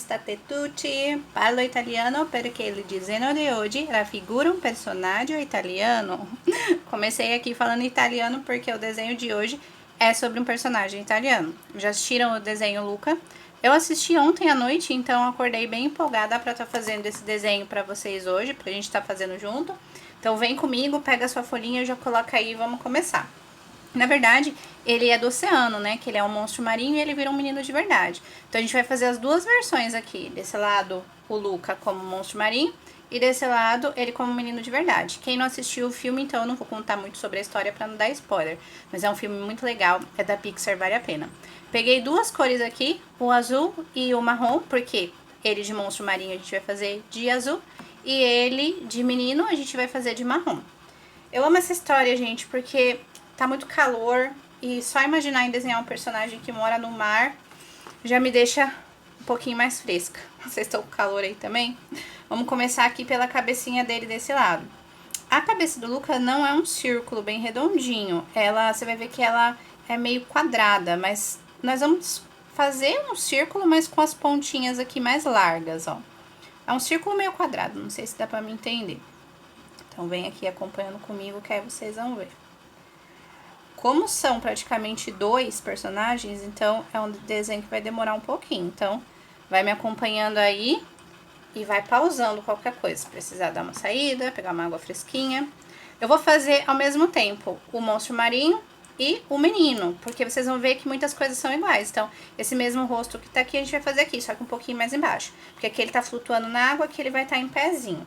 state tutti? Parlo italiano perché il disegno de hoje raffigura um personagem italiano. Comecei aqui falando italiano porque o desenho de hoje é sobre um personagem italiano. Já assistiram o desenho Luca? Eu assisti ontem à noite, então acordei bem empolgada para estar fazendo esse desenho para vocês hoje, pra gente estar fazendo junto. Então vem comigo, pega a sua folhinha, já coloca aí e vamos começar. Na verdade, ele é do oceano, né? Que ele é um monstro marinho e ele vira um menino de verdade. Então a gente vai fazer as duas versões aqui. Desse lado, o Luca como monstro marinho. E desse lado, ele como menino de verdade. Quem não assistiu o filme, então eu não vou contar muito sobre a história pra não dar spoiler. Mas é um filme muito legal, é da Pixar, vale a pena. Peguei duas cores aqui, o azul e o marrom, porque ele de monstro marinho a gente vai fazer de azul. E ele de menino a gente vai fazer de marrom. Eu amo essa história, gente, porque tá muito calor e só imaginar em desenhar um personagem que mora no mar já me deixa um pouquinho mais fresca. Vocês estão com calor aí também? Vamos começar aqui pela cabecinha dele desse lado. A cabeça do Luca não é um círculo bem redondinho. Você vai ver que ela é meio quadrada, mas nós vamos fazer um círculo, mas com as pontinhas aqui mais largas, ó. É um círculo meio quadrado, não sei se dá pra me entender. Então vem aqui acompanhando comigo que aí vocês vão ver. Como são praticamente dois personagens, então é um desenho que vai demorar um pouquinho. Então, vai me acompanhando aí e vai pausando qualquer coisa. Se precisar dar uma saída, pegar uma água fresquinha. Eu vou fazer ao mesmo tempo o monstro marinho e o menino, porque vocês vão ver que muitas coisas são iguais. Então, esse mesmo rosto que tá aqui, a gente vai fazer aqui, só que um pouquinho mais embaixo. Porque aqui ele tá flutuando na água, aqui ele vai estar em pezinho.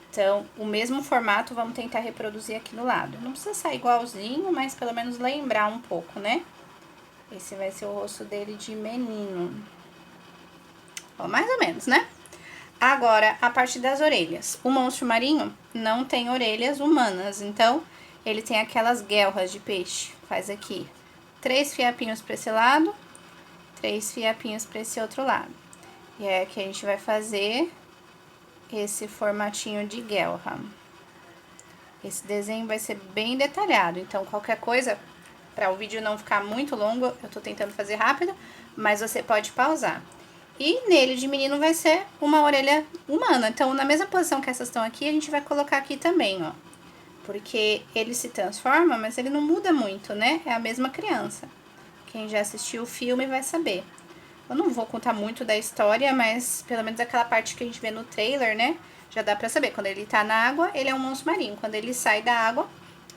Então, o mesmo formato vamos tentar reproduzir aqui no lado. Não precisa sair igualzinho, mas pelo menos lembrar um pouco, né? Esse vai ser o rosto dele de menino. Ó, mais ou menos, né? Agora, a parte das orelhas. O monstro marinho não tem orelhas humanas, então ele tem aquelas guelras de peixe. Faz aqui 3 fiapinhos para esse lado, 3 fiapinhos para esse outro lado. E é que a gente vai fazer esse formatinho de guelra. Esse desenho vai ser bem detalhado, então qualquer coisa, para o vídeo não ficar muito longo, eu tô tentando fazer rápido, mas você pode pausar. E nele de menino vai ser uma orelha humana, então na mesma posição que essas estão aqui, a gente vai colocar aqui também, ó. Porque ele se transforma, mas ele não muda muito, né? É a mesma criança. Quem já assistiu o filme vai saber. Eu não vou contar muito da história, mas pelo menos aquela parte que a gente vê no trailer, né? Já dá pra saber. Quando ele tá na água, ele é um monstro marinho. Quando ele sai da água,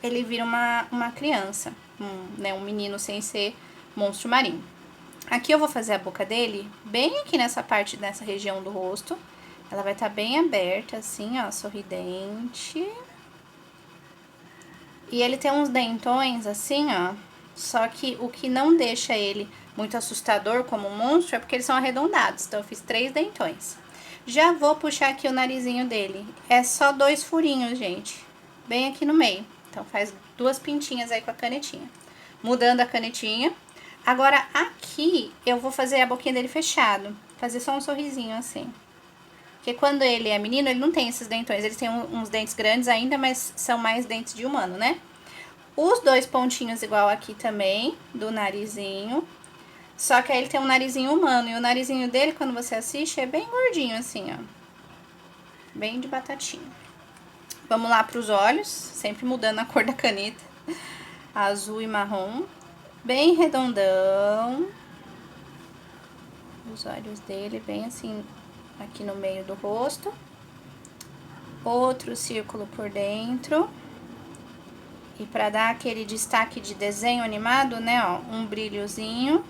ele vira uma criança. Um menino sem ser monstro marinho. Aqui eu vou fazer a boca dele bem aqui nessa parte, nessa região do rosto. Ela vai estar bem aberta, assim, ó, sorridente. E ele tem uns dentões, assim, ó. Só que o que não deixa ele muito assustador como um monstro é porque eles são arredondados. Então, eu fiz 3 dentões. Já vou puxar aqui o narizinho dele. É só 2 furinhos, gente. Bem aqui no meio. Então, faz 2 pintinhas aí com a canetinha. Mudando a canetinha. Agora, aqui, eu vou fazer a boquinha dele fechado. Fazer só um sorrisinho, assim. Porque quando ele é menino, ele não tem esses dentões. Ele tem uns dentes grandes ainda, mas são mais dentes de humano, né? Os 2 pontinhos igual aqui também, do narizinho. Só que aí ele tem um narizinho humano. E o narizinho dele, quando você assiste, é bem gordinho assim, ó. Bem de batatinha. Vamos lá pros olhos, sempre mudando a cor da caneta. Azul e marrom. Bem redondão. Os olhos dele bem assim, aqui no meio do rosto. Outro círculo por dentro. E pra dar aquele destaque de desenho animado, né, ó, um brilhozinho,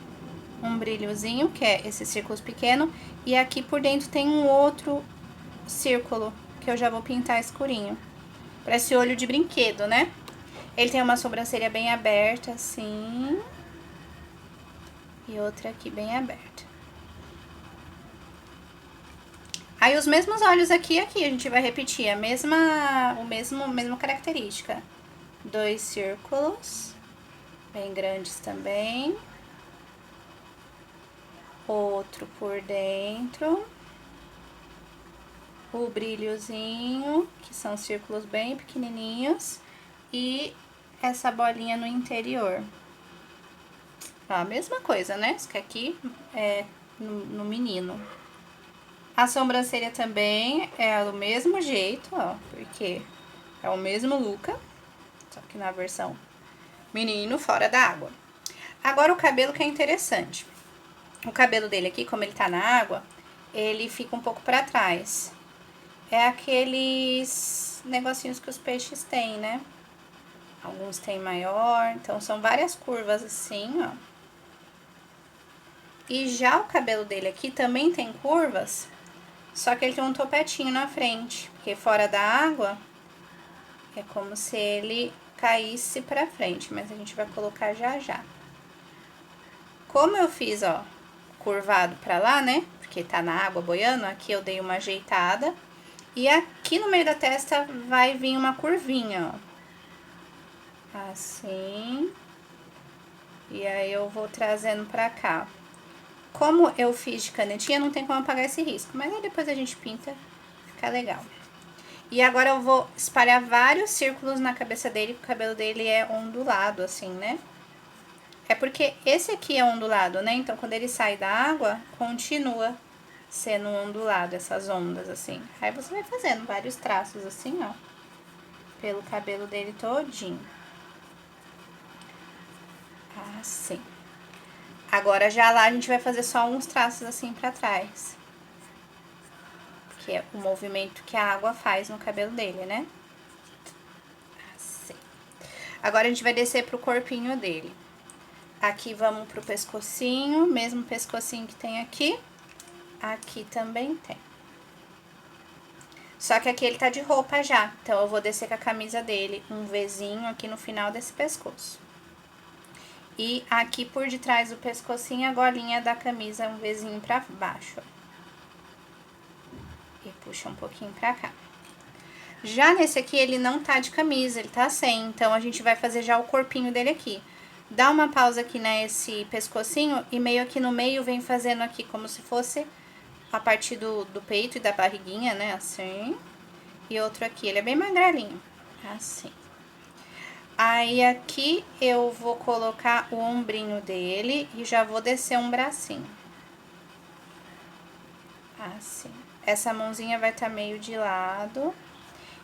que é esses círculos pequenos. E aqui por dentro tem um outro círculo, que eu já vou pintar escurinho. Parece olho de brinquedo, né? Ele tem uma sobrancelha bem aberta, assim. E outra aqui bem aberta. Aí os mesmos olhos aqui e aqui, a gente vai repetir a mesma característica. 2 círculos, bem grandes também. Outro por dentro. O brilhozinho, que são círculos bem pequenininhos. E essa bolinha no interior. Ó, a mesma coisa, né? Só que aqui é no menino. A sobrancelha também é do mesmo jeito, ó, porque é o mesmo Luca, só que na versão menino fora da água. Agora o cabelo que é interessante. O cabelo dele aqui, como ele tá na água, ele fica um pouco pra trás. É aqueles negocinhos que os peixes têm, né? Alguns têm maior, então são várias curvas assim, ó. E já o cabelo dele aqui também tem curvas, só que ele tem um topetinho na frente, porque fora da água é como se ele caísse pra frente, mas a gente vai colocar já já. Como eu fiz, ó, curvado pra lá, né? Porque tá na água boiando, aqui eu dei uma ajeitada. E aqui no meio da testa vai vir uma curvinha, ó. Assim. E aí eu vou trazendo pra cá. Como eu fiz de canetinha, não tem como apagar esse risco. Mas aí depois a gente pinta, fica legal. E agora eu vou espalhar vários círculos na cabeça dele, porque o cabelo dele é ondulado, assim, né? É porque esse aqui é ondulado, né? Então, quando ele sai da água, continua sendo ondulado, essas ondas, assim. Aí você vai fazendo vários traços, assim, ó. Pelo cabelo dele todinho. Assim. Agora, já lá, a gente vai fazer só uns traços, assim, pra trás. Que é o movimento que a água faz no cabelo dele, né? Assim. Agora, a gente vai descer pro corpinho dele. Aqui vamos pro pescocinho, mesmo pescocinho que tem aqui. Aqui também tem. Só que aqui ele tá de roupa já, então eu vou descer com a camisa dele, um Vzinho aqui no final desse pescoço. E aqui por detrás do pescocinho, a golinha da camisa, um Vzinho pra baixo. E puxa um pouquinho pra cá. Já nesse aqui, ele não tá de camisa, ele tá sem, então a gente vai fazer já o corpinho dele aqui. Dá uma pausa aqui nesse pescocinho e meio aqui no meio vem fazendo aqui como se fosse a partir do peito e da barriguinha, né, assim. E outro aqui, ele é bem magrelinho, assim. Aí aqui eu vou colocar o ombrinho dele e já vou descer um bracinho. Assim. Essa mãozinha vai estar meio de lado.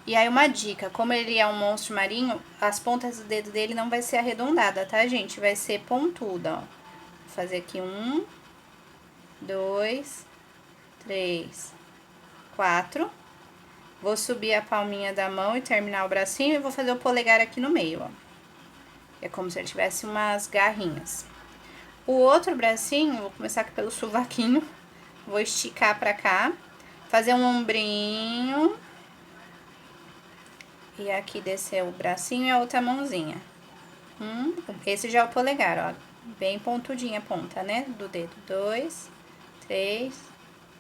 E aí uma dica, como ele é um monstro marinho, as pontas do dedo dele não vai ser arredondada, tá, gente? Vai ser pontuda, ó. Vou fazer aqui 1, 2, 3, 4. Vou subir a palminha da mão e terminar o bracinho e vou fazer o polegar aqui no meio, ó. É como se ele tivesse umas garrinhas. O outro bracinho, vou começar aqui pelo sovaquinho, vou esticar pra cá, fazer um ombrinho. E aqui descer o bracinho e a outra mãozinha. Esse já é o polegar, ó. Bem pontudinha a ponta, né? Do dedo. 2, 3,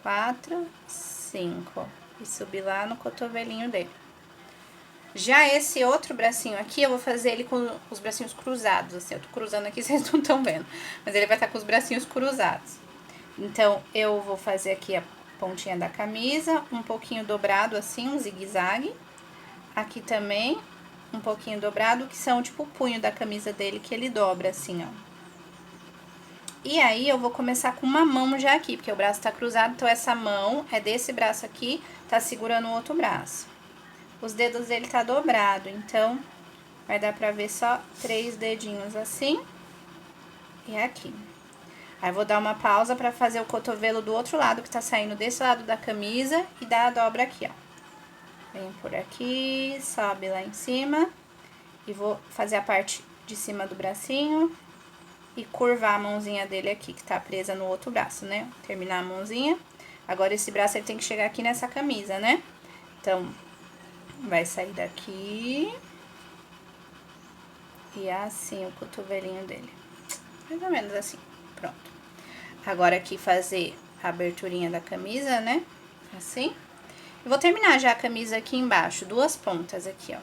4, 5. E subir lá no cotovelinho dele. Já esse outro bracinho aqui, eu vou fazer ele com os bracinhos cruzados, assim. Eu tô cruzando aqui, vocês não estão vendo. Mas ele vai estar com os bracinhos cruzados. Então, eu vou fazer aqui a pontinha da camisa, um pouquinho dobrado assim, um zigue-zague. Aqui também, um pouquinho dobrado, que são tipo o punho da camisa dele, que ele dobra assim, ó. E aí, eu vou começar com uma mão já aqui, porque o braço tá cruzado, então essa mão é desse braço aqui, tá segurando o outro braço. Os dedos dele tá dobrado, então, vai dar pra ver só 3 dedinhos assim e aqui. Aí, vou dar uma pausa pra fazer o cotovelo do outro lado, que tá saindo desse lado da camisa, e dar a dobra aqui, ó. Vem por aqui, sobe lá em cima. E vou fazer a parte de cima do bracinho e curvar a mãozinha dele aqui, que tá presa no outro braço, né? Terminar a mãozinha. Agora, esse braço ele tem que chegar aqui nessa camisa, né? Então, vai sair daqui. E assim o cotovelinho dele. Mais ou menos assim. Pronto. Agora, aqui fazer a aberturinha da camisa, né? Assim. Eu vou terminar já a camisa aqui embaixo, 2 pontas aqui, ó.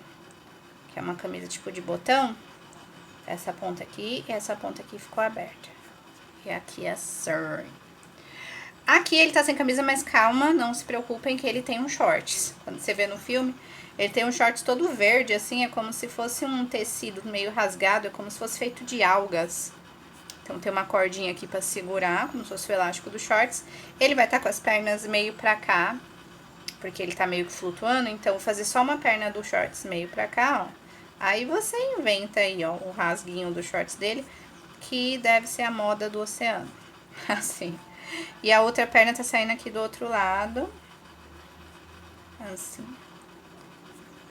Que é uma camisa tipo de botão. Essa ponta aqui e essa ponta aqui ficou aberta. E aqui assim. Aqui ele tá sem camisa, mas calma, não se preocupem que ele tem um shorts. Quando você vê no filme, ele tem um shorts todo verde, assim, é como se fosse um tecido meio rasgado, é como se fosse feito de algas. Então, tem uma cordinha aqui pra segurar, como se fosse o elástico do shorts. Ele vai estar com as pernas meio pra cá, porque ele tá meio que flutuando. Então, vou fazer só uma perna do shorts meio pra cá, ó. Aí, você inventa aí, ó, o rasguinho do shorts dele, que deve ser a moda do oceano. Assim. E a outra perna tá saindo aqui do outro lado. Assim.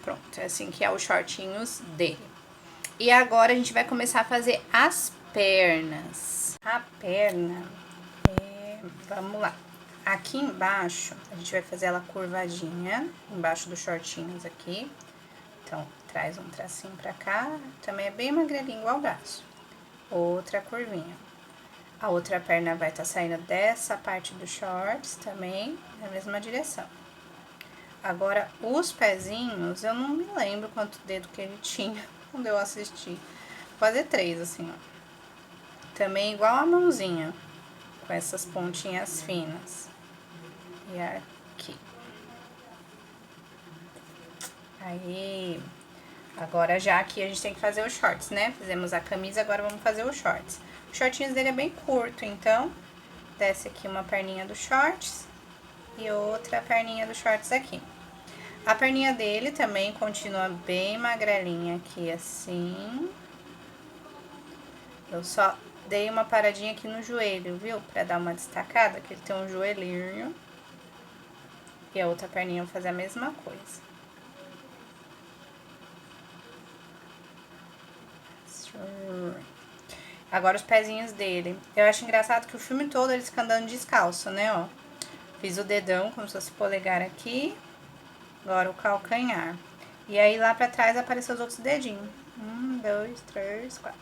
Pronto, é assim que é os shortinhos dele. E agora a gente vai começar a fazer as pernas. A perna, vamos lá. Aqui embaixo, a gente vai fazer ela curvadinha, embaixo dos shortinhos aqui. Então, traz um tracinho pra cá, também é bem magrelinho, igual o braço. Outra curvinha. A outra perna vai estar saindo dessa parte do shorts também, na mesma direção. Agora, os pezinhos, eu não me lembro quanto dedo que ele tinha quando eu assisti. Vou fazer 3, assim, ó. Também igual a mãozinha, com essas pontinhas finas. E aqui. Aí, agora já aqui a gente tem que fazer os shorts, né? Fizemos a camisa, agora vamos fazer os shorts. Os shortinhos dele é bem curto, então, desce aqui uma perninha dos shorts e outra perninha dos shorts aqui. A perninha dele também continua bem magrelinha aqui, assim. Eu só dei uma paradinha aqui no joelho, viu? Pra dar uma destacada, que ele tem um joelhinho. E a outra perninha eu vou fazer a mesma coisa. Agora os pezinhos dele. Eu acho engraçado que o filme todo eles ficam andando descalço, né, ó. Fiz o dedão, como se fosse polegar aqui. Agora o calcanhar. E aí lá pra trás apareceu os outros dedinhos. 1, 2, 3, 4.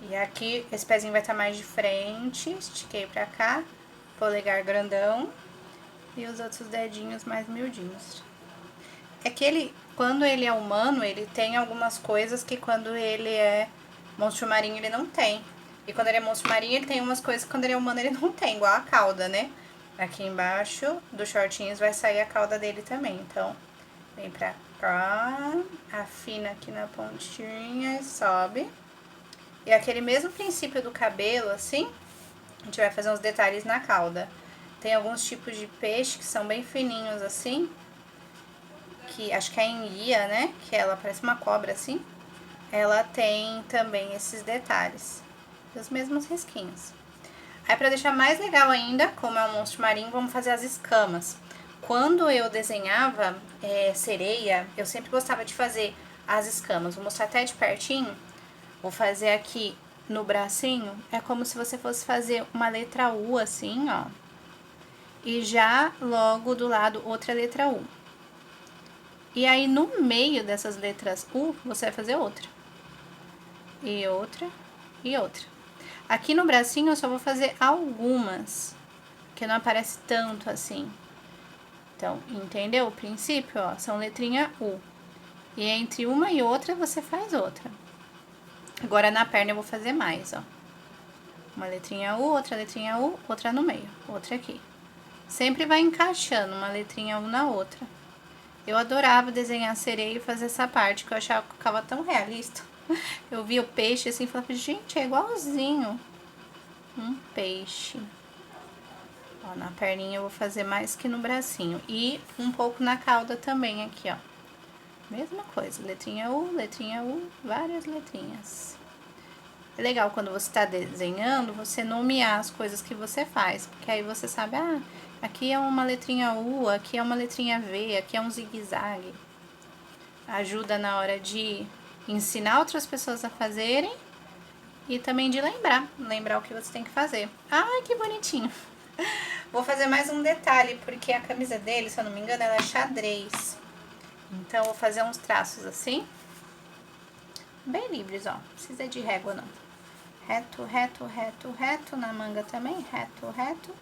E aqui esse pezinho vai estar mais de frente. Estiquei pra cá. Polegar grandão. E os outros dedinhos mais miudinhos. É que ele, quando ele é humano, ele tem algumas coisas que quando ele é monstro marinho ele não tem. E quando ele é monstro marinho ele tem umas coisas que quando ele é humano ele não tem, igual a cauda, né? Aqui embaixo dos shortinhos vai sair a cauda dele também. Então, vem pra cá, afina aqui na pontinha e sobe. E aquele mesmo princípio do cabelo, assim, a gente vai fazer uns detalhes na cauda. Tem alguns tipos de peixe que são bem fininhos assim, que acho que é a enguia, né? Que ela parece uma cobra assim. Ela tem também esses detalhes, os mesmos risquinhos. Aí, pra deixar mais legal ainda, como é um monstro marinho, vamos fazer as escamas. Quando eu desenhava sereia, eu sempre gostava de fazer as escamas. Vou mostrar até de pertinho. Vou fazer aqui no bracinho, é como se você fosse fazer uma letra U assim, ó. E já logo do lado outra letra U. E aí no meio dessas letras U, você vai fazer outra. E outra, e outra. Aqui no bracinho eu só vou fazer algumas, que não aparece tanto assim. Então, entendeu o princípio? Ó, são letrinha U. E entre uma e outra você faz outra. Agora na perna eu vou fazer mais, ó. Uma letrinha U, outra no meio, outra aqui. Sempre vai encaixando uma letrinha U na outra. Eu adorava desenhar sereia e fazer essa parte, que eu achava que ficava tão realista. Eu via o peixe assim e falava, gente, é igualzinho um peixe. Ó, na perninha eu vou fazer mais que no bracinho. E um pouco na cauda também aqui, ó. Mesma coisa, letrinha U, várias letrinhas. É legal quando você tá desenhando, você nomear as coisas que você faz. Porque aí você sabe, ah, aqui é uma letrinha U, aqui é uma letrinha V, aqui é um zigue-zague. Ajuda na hora de ensinar outras pessoas a fazerem e também de lembrar o que você tem que fazer. Ai, que bonitinho! Vou fazer mais um detalhe, porque a camisa dele, se eu não me engano, ela é xadrez. Então, vou fazer uns traços assim, bem livres, ó. Não precisa de régua, não. Reto, reto, reto, reto, na manga também, reto, reto.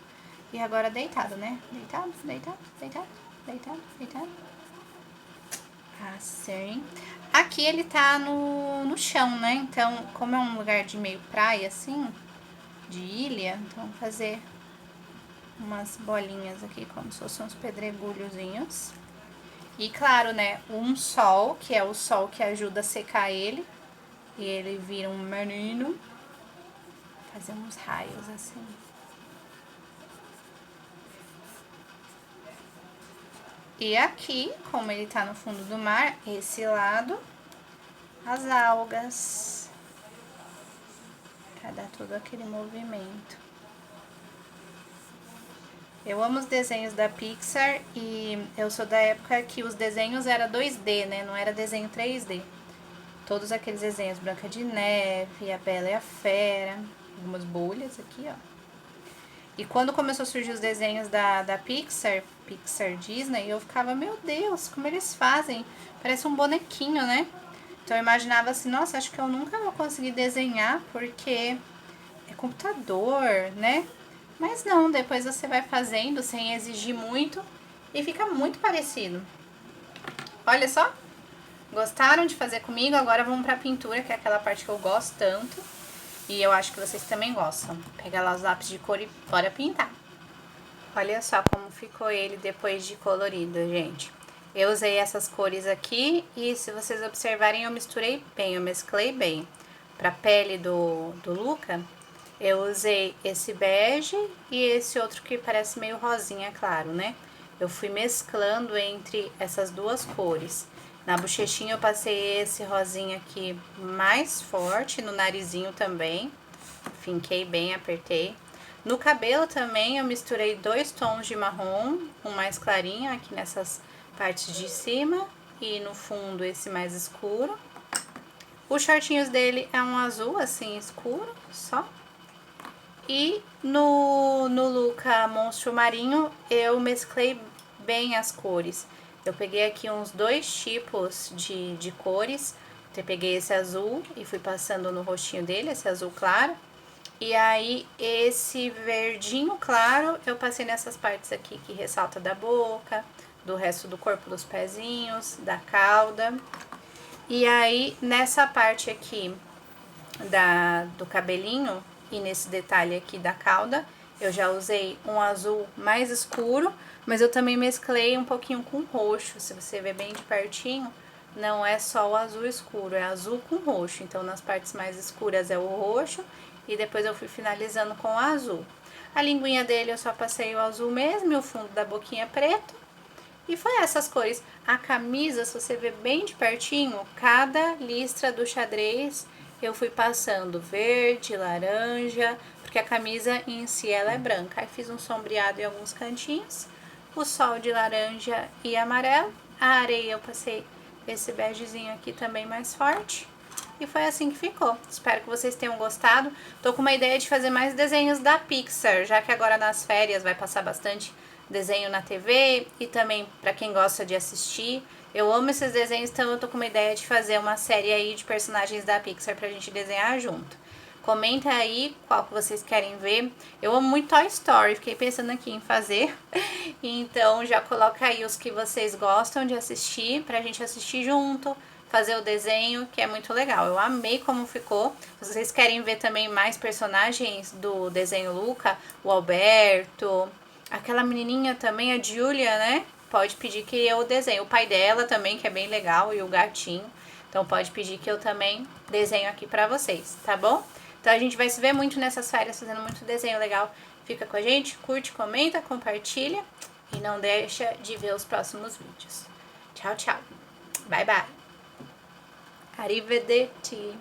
E agora deitado, né? Deitado, deitado, deitado, deitado, deitado. Assim. Aqui ele tá no chão, né? Então, como é um lugar de meio praia, assim, de ilha, então vamos fazer umas bolinhas aqui, como se fossem uns pedregulhozinhos. E claro, né, um sol, que é o sol que ajuda a secar ele. E ele vira um menino. fazer uns raios assim. E aqui, como ele tá no fundo do mar, esse lado, as algas. Pra dar todo aquele movimento. Eu amo os desenhos da Pixar e eu sou da época que os desenhos eram 2D, né? Não era desenho 3D. Todos aqueles desenhos, Branca de Neve, A Bela e a Fera, algumas bolhas aqui, ó. E quando começou a surgir os desenhos da Pixar, Pixar Disney, eu ficava, meu Deus, como eles fazem? Parece um bonequinho, né? Então eu imaginava assim, nossa, acho que eu nunca vou conseguir desenhar porque é computador, né? Mas não, depois você vai fazendo sem exigir muito e fica muito parecido. Olha só, gostaram de fazer comigo? Agora vamos pra pintura, que é aquela parte que eu gosto tanto. E eu acho que vocês também gostam. Pegar lá os lápis de cor e bora pintar. Olha só como ficou ele depois de colorido, gente. Eu usei essas cores aqui e se vocês observarem eu misturei bem, eu mesclei bem. Pra pele do Luca, eu usei esse bege e esse outro que parece meio rosinha claro, né? Eu fui mesclando entre essas duas cores. Na bochechinha eu passei esse rosinha aqui mais forte, no narizinho também. Finquei bem, apertei. No cabelo também eu misturei 2 tons de marrom, um mais clarinho aqui nessas partes de cima e no fundo esse mais escuro. Os shortinhos dele é um azul assim escuro, só. E no Luca Monstro Marinho eu mesclei bem as cores. Eu peguei aqui uns 2 tipos de cores. Eu peguei esse azul e fui passando no rostinho dele, esse azul claro. E aí esse verdinho claro eu passei nessas partes aqui que ressalta da boca, do resto do corpo dos pezinhos, da cauda. E aí nessa parte aqui do cabelinho e nesse detalhe aqui da cauda, eu já usei um azul mais escuro, mas eu também mesclei um pouquinho com roxo. Se você ver bem de pertinho, não é só o azul escuro, é azul com roxo. Então nas partes mais escuras é o roxo e depois eu fui finalizando com o azul. A linguinha dele eu só passei o azul mesmo e o fundo da boquinha preto. E foi essas cores. A camisa, se você ver bem de pertinho, cada listra do xadrez eu fui passando verde, laranja, porque a camisa em si ela é branca. Aí fiz um sombreado em alguns cantinhos, o sol de laranja e amarelo. A areia eu passei esse begezinho aqui também mais forte. E foi assim que ficou. Espero que vocês tenham gostado. Tô com uma ideia de fazer mais desenhos da Pixar, já que agora nas férias vai passar bastante desenho na TV e também para quem gosta de assistir. Eu amo esses desenhos, então eu tô com uma ideia de fazer uma série aí de personagens da Pixar pra gente desenhar junto. Comenta aí qual que vocês querem ver. Eu amo muito Toy Story, fiquei pensando aqui em fazer. Então já coloca aí os que vocês gostam de assistir pra gente assistir junto, fazer o desenho, que é muito legal. Eu amei como ficou. Se vocês querem ver também mais personagens do desenho Luca, o Alberto, aquela menininha também, a Julia, né? Pode pedir que eu desenhe. O pai dela também, que é bem legal, e o gatinho. Então pode pedir que eu também desenho aqui pra vocês, tá bom? Então a gente vai se ver muito nessas férias fazendo muito desenho legal. Fica com a gente, curte, comenta, compartilha e não deixa de ver os próximos vídeos. Tchau, tchau. Bye, bye. Arrivederci.